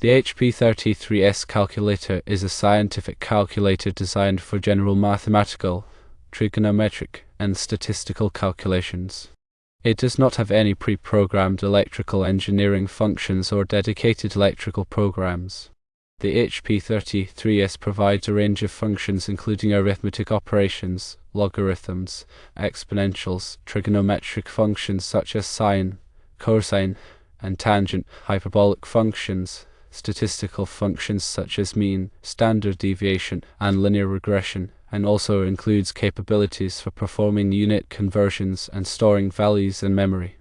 The HP33S calculator is a scientific calculator designed for general mathematical, trigonometric, and statistical calculations. It does not have any pre-programmed electrical engineering functions or dedicated electrical programs. The HP33S provides a range of functions including arithmetic operations, logarithms, exponentials, trigonometric functions such as sine, cosine, and tangent, hyperbolic functions, statistical functions such as mean, standard deviation, and linear regression, and also includes capabilities for performing unit conversions and storing values in memory.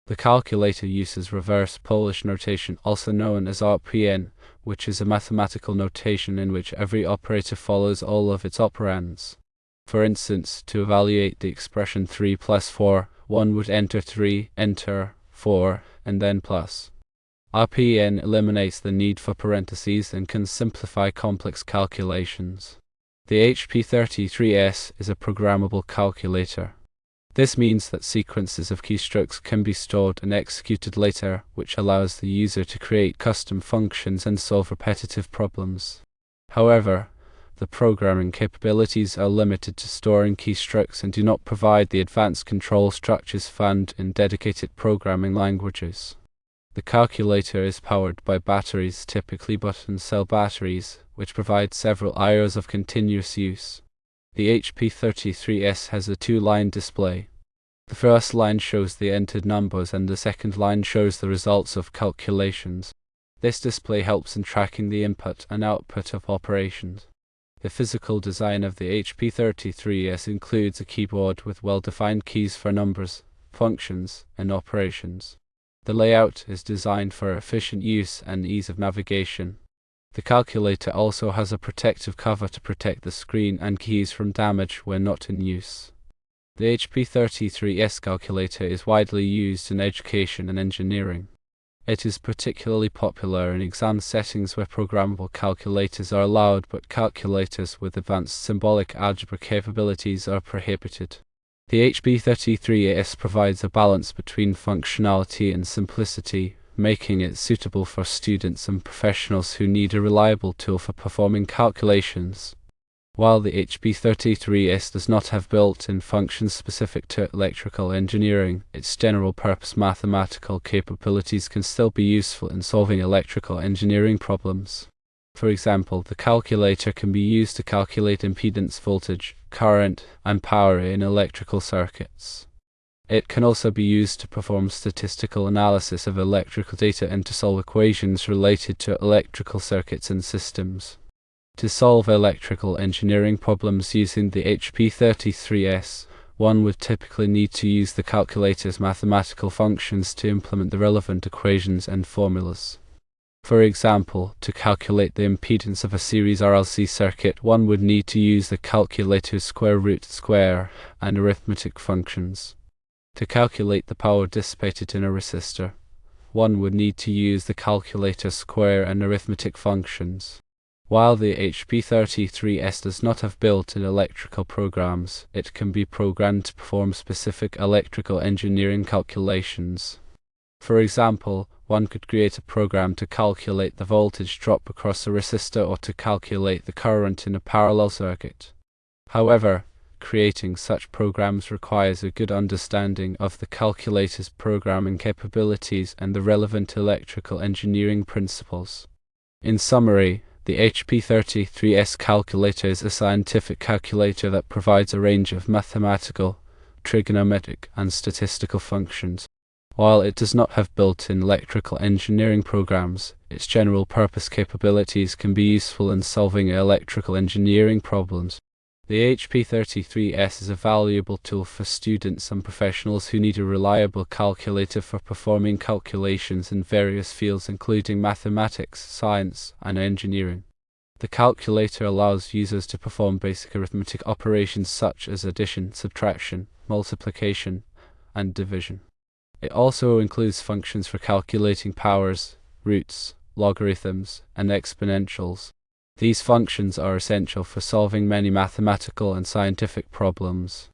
The calculator uses reverse Polish notation, also known as RPN, which is a mathematical notation in which every operator follows all of its operands. For instance, to evaluate the expression 3 plus 4, one would enter 3, enter 4, and then plus. RPN eliminates the need for parentheses and can simplify complex calculations. The HP33S is a programmable calculator. This means that sequences of keystrokes can be stored and executed later, which allows the user to create custom functions and solve repetitive problems. However, the programming capabilities are limited to storing keystrokes and do not provide the advanced control structures found in dedicated programming languages. The calculator is powered by batteries, typically button cell batteries, which provide several hours of continuous use. The HP33S has a two-line display. The first line shows the entered numbers and the second line shows the results of calculations. This display helps in tracking the input and output of operations. The physical design of the HP33S includes a keyboard with well-defined keys for numbers, functions, and operations. The layout is designed for efficient use and ease of navigation. The calculator also has a protective cover to protect the screen and keys from damage when not in use. The HP33S calculator is widely used in education and engineering. It is particularly popular in exam settings where programmable calculators are allowed, but calculators with advanced symbolic algebra capabilities are prohibited. The HP33S provides a balance between functionality and simplicity, making it suitable for students and professionals who need a reliable tool for performing calculations. While the HP33S does not have built-in functions specific to electrical engineering, its general-purpose mathematical capabilities can still be useful in solving electrical engineering problems. For example, the calculator can be used to calculate impedance, voltage, current, and power in electrical circuits. It can also be used to perform statistical analysis of electrical data and to solve equations related to electrical circuits and systems. To solve electrical engineering problems using the HP33S, one would typically need to use the calculator's mathematical functions to implement the relevant equations and formulas. For example, to calculate the impedance of a series RLC circuit, one would need to use the calculator's square root, square, and arithmetic functions. To calculate the power dissipated in a resistor, one would need to use the calculator's square and arithmetic functions. While the HP33S does not have built-in electrical programs, it can be programmed to perform specific electrical engineering calculations. For example, one could create a program to calculate the voltage drop across a resistor or to calculate the current in a parallel circuit. However, creating such programs requires a good understanding of the calculator's programming capabilities and the relevant electrical engineering principles. In summary, the HP33S calculator is a scientific calculator that provides a range of mathematical, trigonometric, and statistical functions. While it does not have built-in electrical engineering programs, its general-purpose capabilities can be useful in solving electrical engineering problems. The HP33S is a valuable tool for students and professionals who need a reliable calculator for performing calculations in various fields including mathematics, science, and engineering. The calculator allows users to perform basic arithmetic operations such as addition, subtraction, multiplication, and division. It also includes functions for calculating powers, roots, logarithms, and exponentials. These functions are essential for solving many mathematical and scientific problems.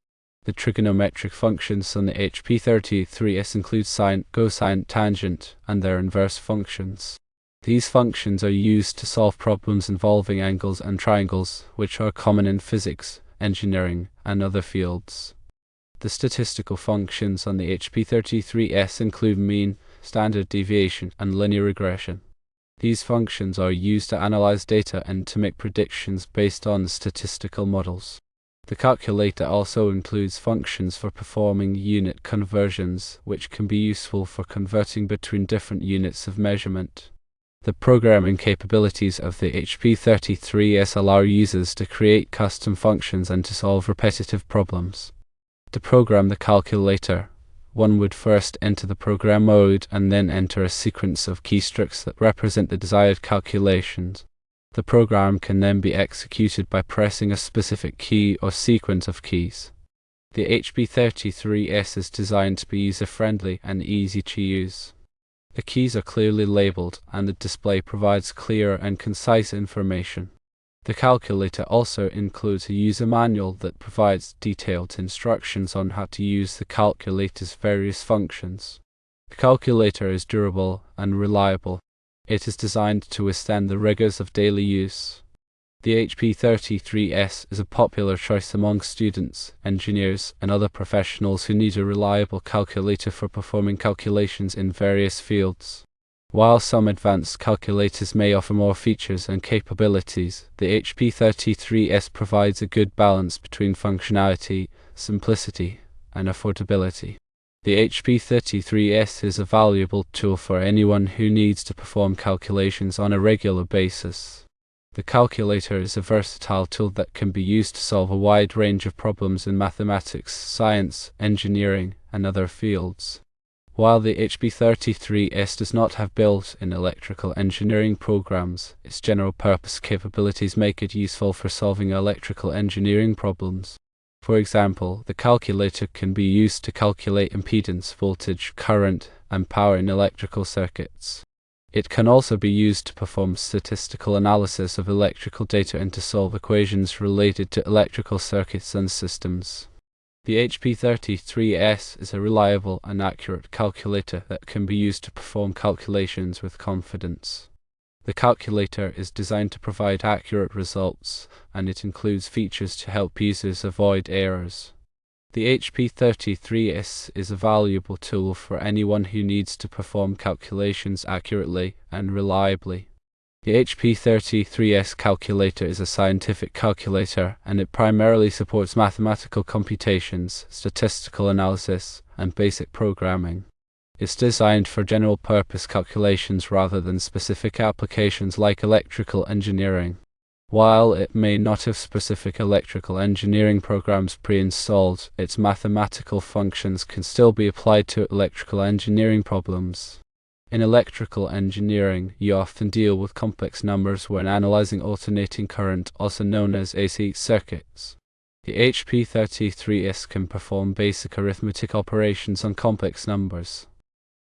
The trigonometric functions on the HP33S include sine, cosine, tangent, and their inverse functions. These functions are used to solve problems involving angles and triangles, which are common in physics, engineering, and other fields. The statistical functions on the HP33S include mean, standard deviation, and linear regression. These functions are used to analyze data and to make predictions based on statistical models. The calculator also includes functions for performing unit conversions, which can be useful for converting between different units of measurement. The programming capabilities of the HP33S allow users to create custom functions and to solve repetitive problems. To program the calculator, one would first enter the program mode and then enter a sequence of keystrokes that represent the desired calculations. The program can then be executed by pressing a specific key or sequence of keys. The HP33S is designed to be user-friendly and easy to use. The keys are clearly labeled and the display provides clear and concise information. The calculator also includes a user manual that provides detailed instructions on how to use the calculator's various functions. The calculator is durable and reliable. It is designed to withstand the rigors of daily use. The HP33S is a popular choice among students, engineers, and other professionals who need a reliable calculator for performing calculations in various fields. While some advanced calculators may offer more features and capabilities, the HP33S provides a good balance between functionality, simplicity, and affordability. The HP33S is a valuable tool for anyone who needs to perform calculations on a regular basis. The calculator is a versatile tool that can be used to solve a wide range of problems in mathematics, science, engineering, and other fields. While the HP33S does not have built-in electrical engineering programs, its general-purpose capabilities make it useful for solving electrical engineering problems. For example, the calculator can be used to calculate impedance, voltage, current, and power in electrical circuits. It can also be used to perform statistical analysis of electrical data and to solve equations related to electrical circuits and systems. The HP33S is a reliable and accurate calculator that can be used to perform calculations with confidence. The calculator is designed to provide accurate results, and it includes features to help users avoid errors. The HP33S is a valuable tool for anyone who needs to perform calculations accurately and reliably. The HP33S calculator is a scientific calculator, and it primarily supports mathematical computations, statistical analysis, and basic programming. It's designed for general-purpose calculations rather than specific applications like electrical engineering. While it may not have specific electrical engineering programs pre-installed, its mathematical functions can still be applied to electrical engineering problems. In electrical engineering, you often deal with complex numbers when analyzing alternating current, also known as AC circuits. The HP33S can perform basic arithmetic operations on complex numbers.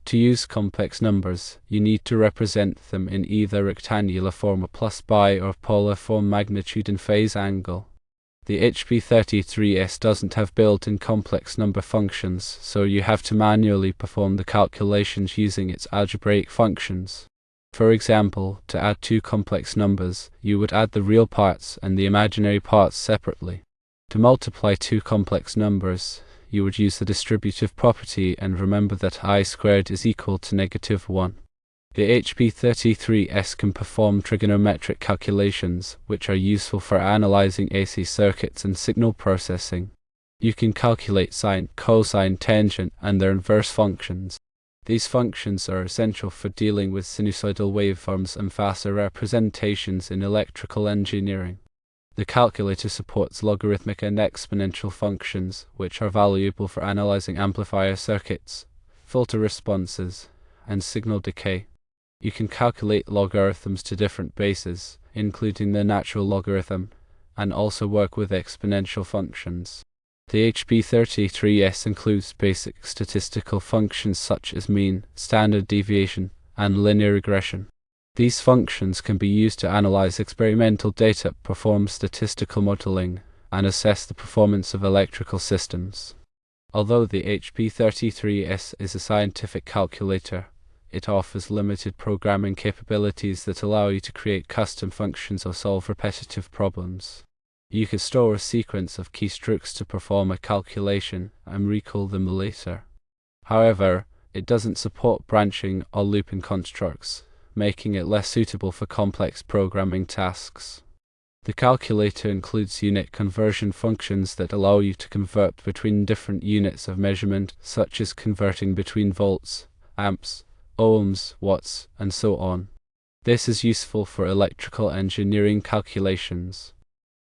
To use complex numbers, you need to represent them in either rectangular form or plus by or polar form magnitude and phase angle. The HP33S doesn't have built-in complex number functions, so you have to manually perform the calculations using its algebraic functions. For example, to add two complex numbers, you would add the real parts and the imaginary parts separately. To multiply two complex numbers, you would use the distributive property and remember that I squared is equal to -1. The HP33S can perform trigonometric calculations, which are useful for analyzing AC circuits and signal processing. You can calculate sine, cosine, tangent, and their inverse functions. These functions are essential for dealing with sinusoidal waveforms and faster representations in electrical engineering. The calculator supports logarithmic and exponential functions, which are valuable for analyzing amplifier circuits, filter responses, and signal decay. You can calculate logarithms to different bases, including the natural logarithm, and also work with exponential functions. The HP33S includes basic statistical functions such as mean, standard deviation, and linear regression. These functions can be used to analyze experimental data, perform statistical modeling, and assess the performance of electrical systems. Although the HP33S is a scientific calculator, it offers limited programming capabilities that allow you to create custom functions or solve repetitive problems. You can store a sequence of keystrokes to perform a calculation and recall them later. However, it doesn't support branching or looping constructs, making it less suitable for complex programming tasks. The calculator includes unit conversion functions that allow you to convert between different units of measurement, such as converting between volts, amps, ohms, watts, and so on. This is useful for electrical engineering calculations.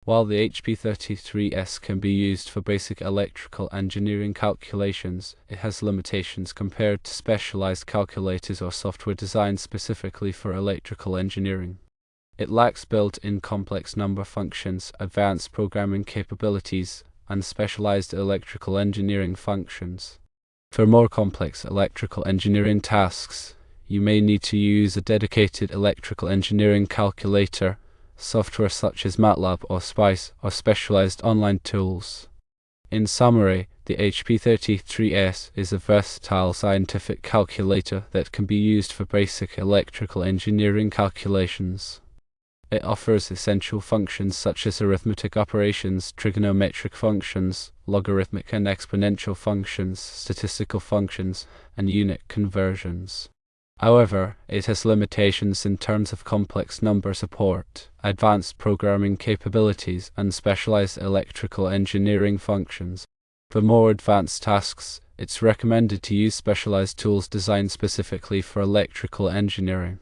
While the HP33S can be used for basic electrical engineering calculations, it has limitations compared to specialized calculators or software designed specifically for electrical engineering. It lacks built-in complex number functions, advanced programming capabilities, and specialized electrical engineering functions. For more complex electrical engineering tasks, you may need to use a dedicated electrical engineering calculator, software such as MATLAB or SPICE, or specialized online tools. In summary, the HP33S is a versatile scientific calculator that can be used for basic electrical engineering calculations. It offers essential functions such as arithmetic operations, trigonometric functions, logarithmic and exponential functions, statistical functions, and unit conversions. However, it has limitations in terms of complex number support, advanced programming capabilities, and specialized electrical engineering functions. For more advanced tasks, it's recommended to use specialized tools designed specifically for electrical engineering.